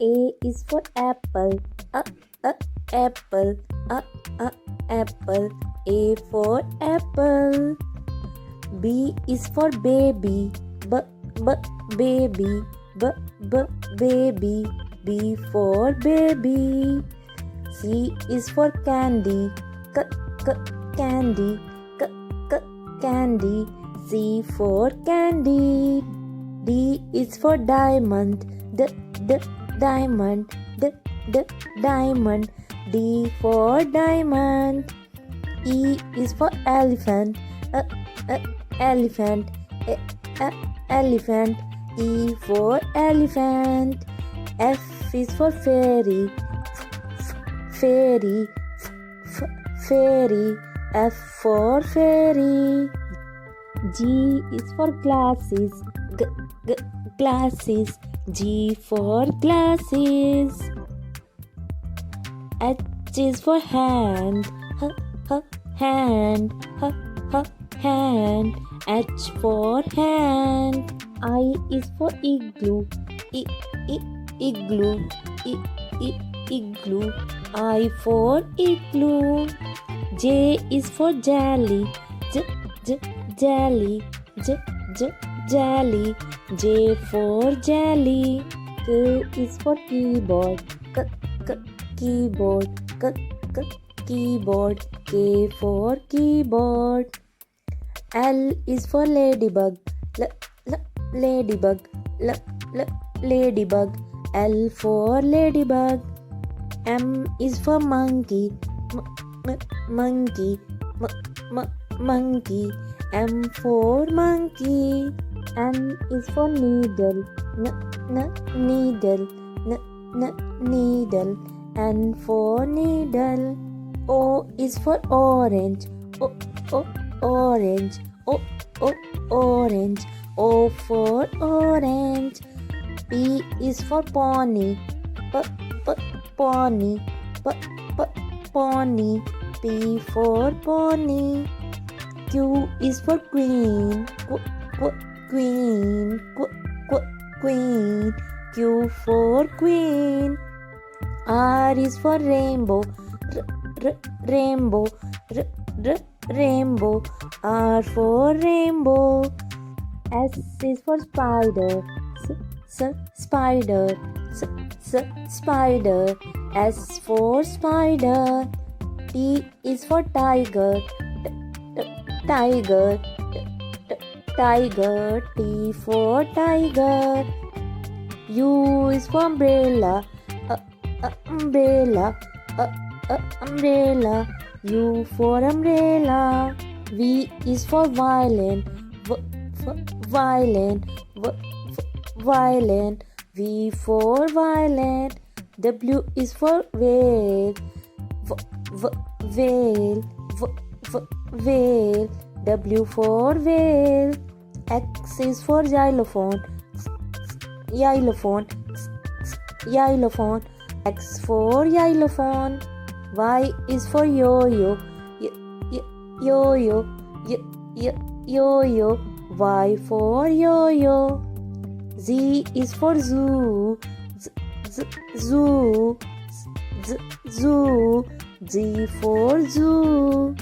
A is for apple, apple, apple. A for apple. B is for baby, baby, baby. B for baby. C is for candy, candy, candy. C for candy. D is for diamond, diamond, diamond. D for diamond. E is for elephant, elephant, elephant. E for elephant. F is for fairy, fairy, fairy. F for fairy. G is for glasses, glasses. G for glasses. H is for hand, hand, hand. H for hand. I is for igloo, igloo, igloo. I for igloo. J is for jelly, jelly, jelly. J for jelly. K is for keyboard, keyboard, keyboard. K for keyboard. L is for ladybug, ladybug, ladybug. L for ladybug. M is for monkey, monkey, monkey. M for monkey. N is for needle, needle, needle. N for needle. O is for orange, orange, orange. O for orange. P is for pony, pony, pony. P for pony. Q is for queen, queen, queen. Q for queen. R is for rainbow, rainbow, rainbow. R for rainbow. S is for spider, spider, spider. S for spider. T is for tiger, tiger, tiger. T for tiger. U is for umbrella, umbrella, umbrella. U for umbrella. V is for violin, violin, violin. V for violin. W is for whale, whale, whale. W for whale. X is for xylophone, xylophone, xylophone. X for xylophone. Y is for yo-yo, yo-yo, yo-yo. Y for yo-yo. Z is for zoo, zoo, zoo. Z for zoo.